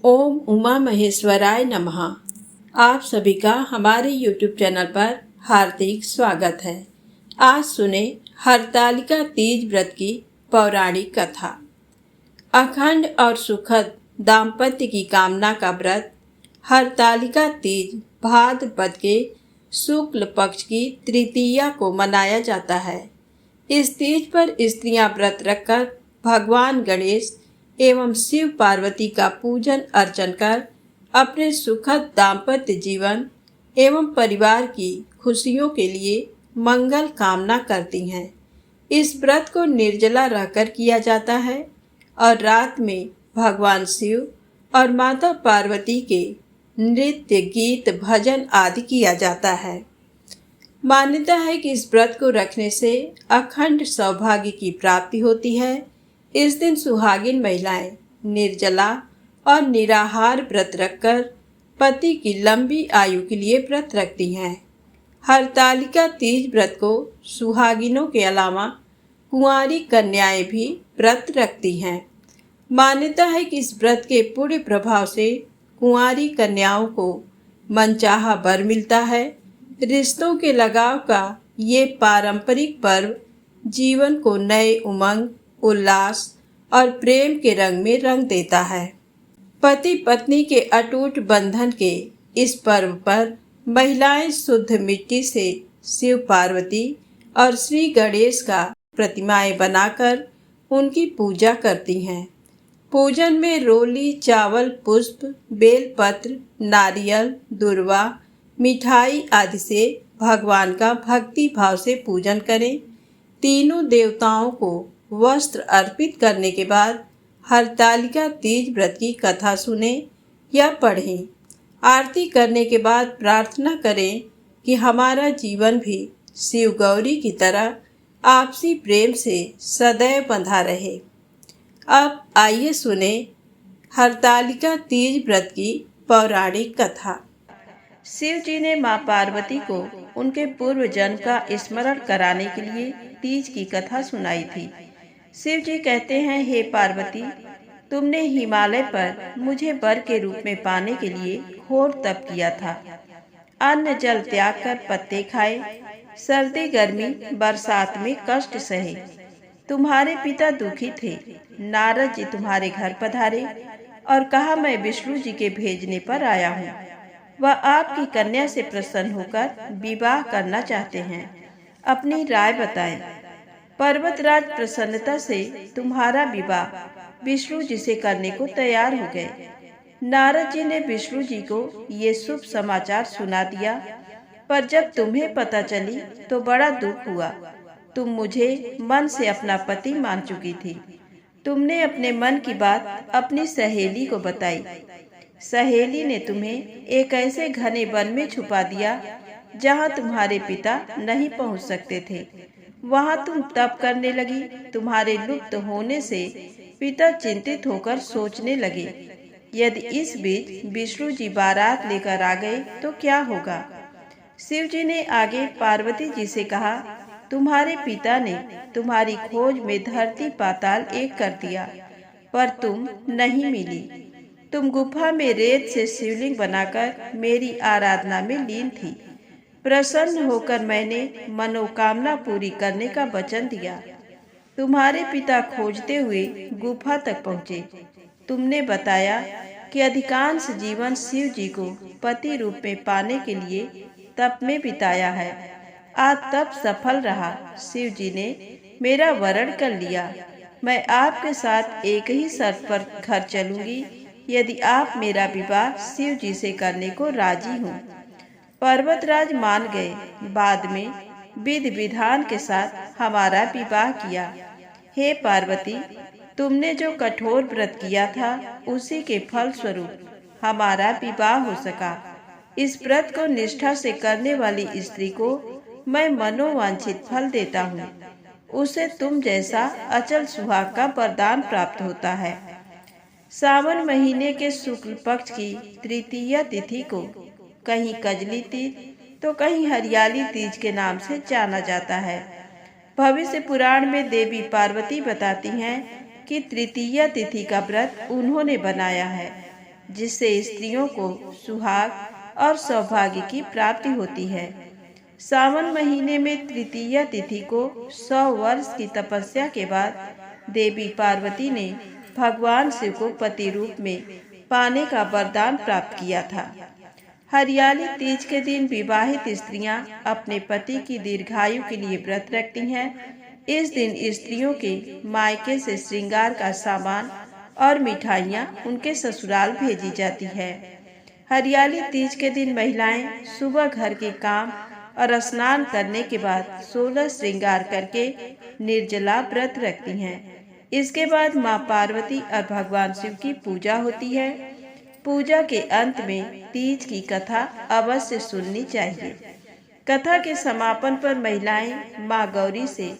ओम उमा महेश्वराय नमः। आप सभी का हमारे YouTube चैनल पर हार्दिक स्वागत है। आज सुने हरतालिका तीज व्रत की पौराणिक कथा। अखंड और सुखद दाम्पत्य की कामना का व्रत हरतालिका तीज भाद्रपद के शुक्ल पक्ष की तृतीया को मनाया जाता है। इस तीज पर स्त्रियां व्रत रखकर भगवान गणेश एवं शिव पार्वती का पूजन अर्चन कर अपने सुखद दाम्पत्य जीवन एवं परिवार की खुशियों के लिए मंगल कामना करती हैं। इस व्रत को निर्जला रहकर किया जाता है और रात में भगवान शिव और माता पार्वती के नृत्य गीत भजन आदि किया जाता है। मान्यता है कि इस व्रत को रखने से अखंड सौभाग्य की प्राप्ति होती है। इस दिन सुहागिन महिलाएं निर्जला और निराहार व्रत रखकर पति की लंबी आयु के लिए व्रत रखती हैं। हरतालिका तीज व्रत को सुहागिनों के अलावा कुंवारी कन्याएं भी व्रत रखती हैं। मान्यता है कि इस व्रत के पूर्ण प्रभाव से कुंवारी कन्याओं को मनचाहा वर मिलता है। रिश्तों के लगाव का ये पारंपरिक पर्व जीवन को नए उमंग, उल्लास और प्रेम के रंग में रंग देता है। पति पत्नी के अटूट बंधन के इस पर्व पर महिलाएं शुद्ध मिट्टी से शिव पार्वती और श्री गणेश का प्रतिमाएं बनाकर उनकी पूजा करती हैं। पूजन में रोली, चावल, पुष्प, बेलपत्र, नारियल, दुर्वा, मिठाई आदि से भगवान का भक्ति भाव से पूजन करें। तीनों देवताओं को वस्त्र अर्पित करने के बाद हरतालिका तीज व्रत की कथा सुने या पढ़ें। आरती करने के बाद प्रार्थना करें कि हमारा जीवन भी शिव गौरी की तरह आपसी प्रेम से सदैव बंधा रहे। अब आइए सुने हरतालिका तीज व्रत की पौराणिक कथा। शिव जी ने माँ पार्वती को उनके पूर्व जन्म का स्मरण कराने के लिए तीज की कथा सुनाई थी। शिव जी कहते हैं, हे पार्वती, तुमने हिमालय पर मुझे वर के रूप में पाने के लिए घोर तप किया था। अन्न जल त्याग कर पत्ते खाए, सर्दी गर्मी बरसात में कष्ट सहे। तुम्हारे पिता दुखी थे। नारद जी तुम्हारे घर पधारे और कहा, मैं विष्णु जी के भेजने पर आया हूँ। वह आपकी कन्या से प्रसन्न होकर विवाह करना चाहते हैं। अपनी राय बताएं। पर्वतराज प्रसन्नता से तुम्हारा विवाह विष्णु जी से करने को तैयार हो गए। नारद जी ने विष्णु जी को ये शुभ समाचार सुना दिया, पर जब तुम्हें पता चली तो बड़ा दुख हुआ। तुम मुझे मन से अपना पति मान चुकी थी। तुमने अपने मन की बात अपनी सहेली को बताई। सहेली ने तुम्हें एक ऐसे घने वन में छुपा दिया जहाँ तुम्हारे पिता नहीं पहुँच सकते थे। वहाँ तुम तप करने लगी। तुम्हारे लुप्त होने से पिता चिंतित होकर सोचने लगे, यदि इस बीच विष्णु जी बारात लेकर आ गए तो क्या होगा। शिव जी ने आगे पार्वती जी से कहा, तुम्हारे पिता ने तुम्हारी खोज में धरती पाताल एक कर दिया, पर तुम नहीं मिली। तुम गुफा में रेत से शिवलिंग बनाकर मेरी आराधना में लीन थी। प्रसन्न होकर मैंने मनोकामना पूरी करने का वचन दिया। तुम्हारे पिता खोजते हुए गुफा तक पहुँचे। तुमने बताया कि अधिकांश जीवन शिव जी को पति रूप में पाने के लिए तप में बिताया है। आज तप सफल रहा। शिव जी ने मेरा वरण कर लिया। मैं आपके साथ एक ही शर्त पर घर चलूंगी, यदि आप मेरा विवाह शिव जी से करने को राजी हों। पर्वतराज मान गए। बाद में विधि विधान के साथ हमारा विवाह किया। हे पार्वती, तुमने जो कठोर व्रत किया था उसी के फल स्वरूप हमारा विवाह हो सका। इस व्रत को निष्ठा से करने वाली स्त्री को मैं मनोवांछित फल देता हूँ। उसे तुम जैसा अचल सुहाग का वरदान प्राप्त होता है। सावन महीने के शुक्ल पक्ष की तृतीया तिथि को कहीं कजली तीज तो कहीं हरियाली तीज के नाम से जाना जाता है। भविष्य पुराण में देवी पार्वती बताती हैं कि तृतीया तिथि का व्रत उन्होंने बनाया है। जिससे स्त्रियों को सुहाग और सौभाग्य की प्राप्ति होती है। सावन महीने में तृतीया तिथि को 100 वर्ष की तपस्या के बाद देवी पार्वती ने भगवान शिव को पति रूप में पाने का वरदान प्राप्त किया था। हरियाली तीज के दिन विवाहित स्त्रियां अपने पति की दीर्घायु के लिए व्रत रखती हैं। इस दिन स्त्रियों के मायके से श्रृंगार का सामान और मिठाइयां उनके ससुराल भेजी जाती है। हरियाली तीज के दिन महिलाएं सुबह घर के काम और स्नान करने के बाद 16 श्रृंगार करके निर्जला व्रत रखती हैं। इसके बाद मां पार्वती और भगवान शिव की पूजा होती है। पूजा के अंत में तीज की कथा अवश्य सुननी चाहिए। कथा के समापन पर महिलाएं मां गौरी से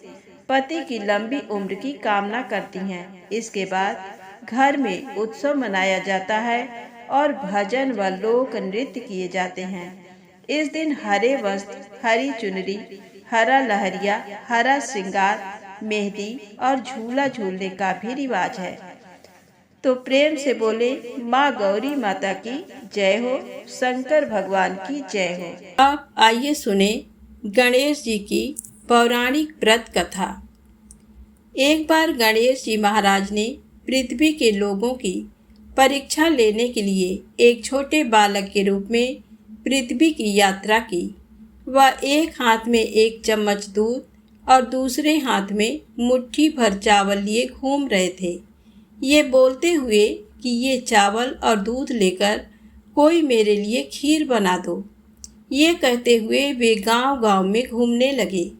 पति की लंबी उम्र की कामना करती हैं। इसके बाद घर में उत्सव मनाया जाता है और भजन व लोक नृत्य किए जाते हैं। इस दिन हरे वस्त्र, हरी चुनरी, हरा लहरिया, हरा श्रृंगार, मेहंदी और झूला झूलने का भी रिवाज है। तो प्रेम से बोले माँ गौरी माता की जय हो, शंकर भगवान की जय हो। अब आइए सुने गणेश जी की पौराणिक व्रत कथा। एक बार गणेश जी महाराज ने पृथ्वी के लोगों की परीक्षा लेने के लिए एक छोटे बालक के रूप में पृथ्वी की यात्रा की। वह एक हाथ में एक चम्मच दूध और दूसरे हाथ में मुट्ठी भर चावल लिए घूम रहे थे, ये बोलते हुए कि ये चावल और दूध लेकर कोई मेरे लिए खीर बना दो। ये कहते हुए वे गांव-गांव में घूमने लगे,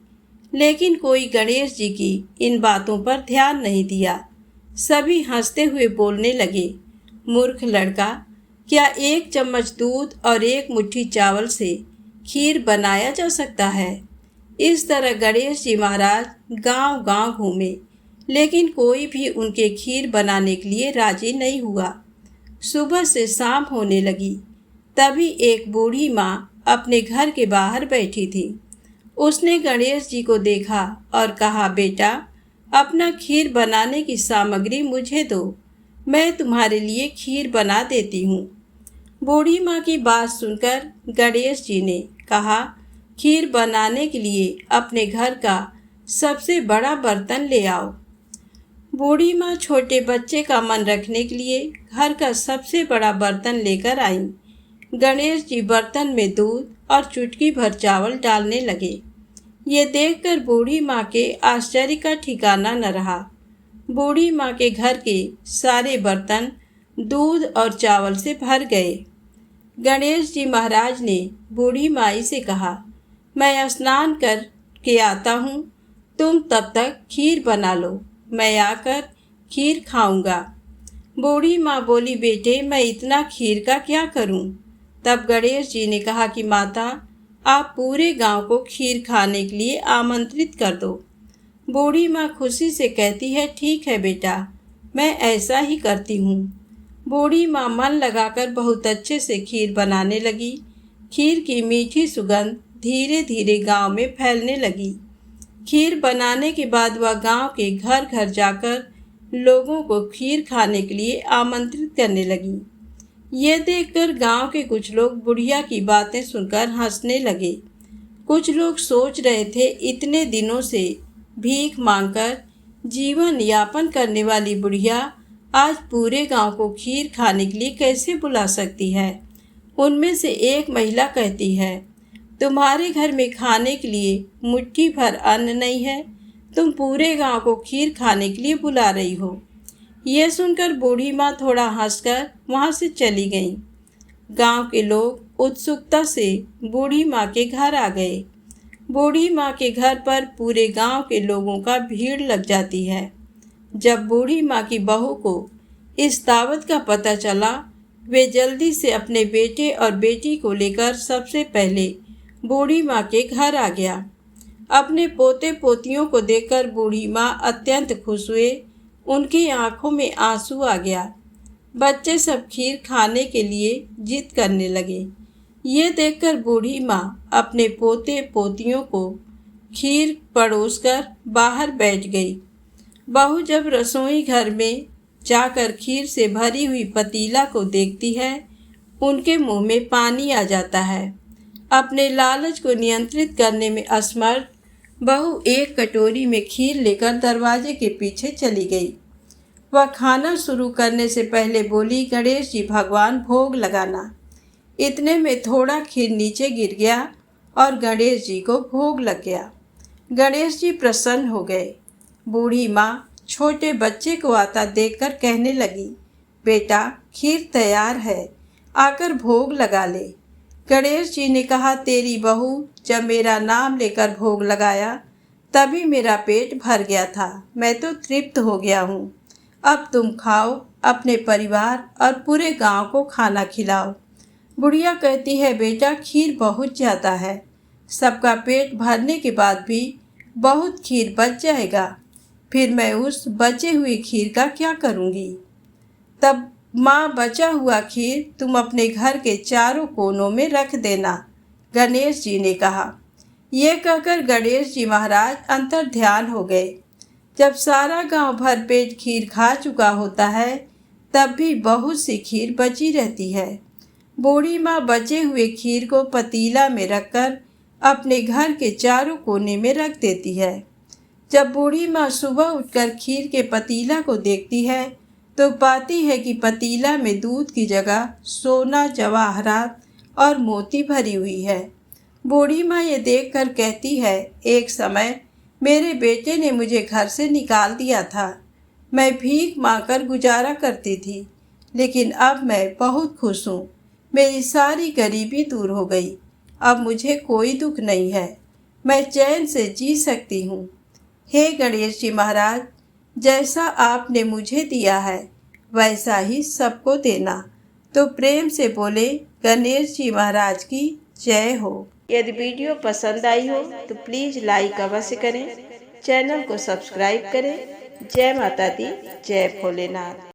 लेकिन कोई गणेश जी की इन बातों पर ध्यान नहीं दिया। सभी हंसते हुए बोलने लगे, मूर्ख लड़का, क्या एक चम्मच दूध और एक मुट्ठी चावल से खीर बनाया जा सकता है? इस तरह गणेश जी महाराज गांव-गांव घूमे, लेकिन कोई भी उनके खीर बनाने के लिए राजी नहीं हुआ। सुबह से शाम होने लगी, तभी एक बूढ़ी माँ अपने घर के बाहर बैठी थी। उसने गणेश जी को देखा और कहा, बेटा, अपना खीर बनाने की सामग्री मुझे दो, मैं तुम्हारे लिए खीर बना देती हूँ। बूढ़ी माँ की बात सुनकर गणेश जी ने कहा, खीर बनाने के लिए अपने घर का सबसे बड़ा बर्तन ले आओ। बूढ़ी माँ छोटे बच्चे का मन रखने के लिए घर का सबसे बड़ा बर्तन लेकर आईं। गणेश जी बर्तन में दूध और चुटकी भर चावल डालने लगे। ये देखकर बूढ़ी माँ के आश्चर्य का ठिकाना न रहा। बूढ़ी माँ के घर के सारे बर्तन दूध और चावल से भर गए। गणेश जी महाराज ने बूढ़ी माई से कहा, मैं स्नान कर के आता हूँ, तुम तब तक खीर बना लो, मैं आकर खीर खाऊंगा। बूढ़ी माँ बोली, बेटे, मैं इतना खीर का क्या करूं? तब गणेश जी ने कहा कि माता, आप पूरे गांव को खीर खाने के लिए आमंत्रित कर दो। बूढ़ी माँ खुशी से कहती है, ठीक है बेटा, मैं ऐसा ही करती हूँ। बूढ़ी माँ मन लगाकर बहुत अच्छे से खीर बनाने लगी। खीर की मीठी सुगंध धीरे धीरे गांव में फैलने लगी। खीर बनाने के बाद वह गांव के घर घर जाकर लोगों को खीर खाने के लिए आमंत्रित करने लगी। ये देखकर गांव के कुछ लोग बुढ़िया की बातें सुनकर हंसने लगे। कुछ लोग सोच रहे थे, इतने दिनों से भीख मांगकर जीवन यापन करने वाली बुढ़िया आज पूरे गांव को खीर खाने के लिए कैसे बुला सकती है। उनमें से एक महिला कहती है, तुम्हारे घर में खाने के लिए मुट्ठी भर अन्न नहीं है, तुम पूरे गांव को खीर खाने के लिए बुला रही हो। यह सुनकर बूढ़ी माँ थोड़ा हंसकर वहाँ से चली गई। गांव के लोग उत्सुकता से बूढ़ी माँ के घर आ गए। बूढ़ी माँ के घर पर पूरे गांव के लोगों का भीड़ लग जाती है। जब बूढ़ी माँ की बहू को इस दावत का पता चला, वे जल्दी से अपने बेटे और बेटी को लेकर सबसे पहले बूढ़ी माँ के घर आ गया। अपने पोते पोतियों को देखकर बूढ़ी माँ अत्यंत खुश हुए। उनकी आंखों में आंसू आ गया। बच्चे सब खीर खाने के लिए जिद करने लगे। ये देखकर बूढ़ी माँ अपने पोते पोतियों को खीर परोसकर बाहर बैठ गई। बहू जब रसोई घर में जाकर खीर से भरी हुई पतीला को देखती है, उनके मुंह में पानी आ जाता है। अपने लालच को नियंत्रित करने में असमर्थ बहू एक कटोरी में खीर लेकर दरवाजे के पीछे चली गई। वह खाना शुरू करने से पहले बोली, गणेश जी भगवान भोग लगाना। इतने में थोड़ा खीर नीचे गिर गया और गणेश जी को भोग लग गया। गणेश जी प्रसन्न हो गए। बूढ़ी माँ छोटे बच्चे को आता देखकर कहने लगी, बेटा खीर तैयार है, आकर भोग लगा ले। गणेश जी ने कहा, तेरी बहू जब मेरा नाम लेकर भोग लगाया तभी मेरा पेट भर गया था, मैं तो तृप्त हो गया हूँ। अब तुम खाओ, अपने परिवार और पूरे गांव को खाना खिलाओ। बुढ़िया कहती है, बेटा खीर बहुत ज़्यादा है, सबका पेट भरने के बाद भी बहुत खीर बच जाएगा, फिर मैं उस बचे हुए खीर का क्या करूँगी। तब माँ, बचा हुआ खीर तुम अपने घर के चारों कोनों में रख देना, गणेश जी ने कहा। ये कहकर गणेश जी महाराज अंतर ध्यान हो गए। जब सारा गांव भर पेट खीर खा चुका होता है तब भी बहुत सी खीर बची रहती है। बूढ़ी माँ बचे हुए खीर को पतीला में रखकर अपने घर के चारों कोने में रख देती है। जब बूढ़ी माँ सुबह उठकर खीर के पतीला को देखती है तो पाती है कि पतीला में दूध की जगह सोना, जवाहरात और मोती भरी हुई है। बूढ़ी माँ ये देखकर कहती है, एक समय मेरे बेटे ने मुझे घर से निकाल दिया था। मैं भीख मांगकर गुजारा करती थी, लेकिन अब मैं बहुत खुश हूँ। मेरी सारी गरीबी दूर हो गई। अब मुझे कोई दुख नहीं है, मैं चैन से जी सकती हूँ। हे गणेश जी महाराज, जैसा आपने मुझे दिया है वैसा ही सबको देना। तो प्रेम से बोले, गणेश जी महाराज की जय हो। यदि वीडियो पसंद आई हो तो प्लीज़ लाइक अवश्य करें, चैनल को सब्सक्राइब करें। जय माता दी, जय भोलेनाथ।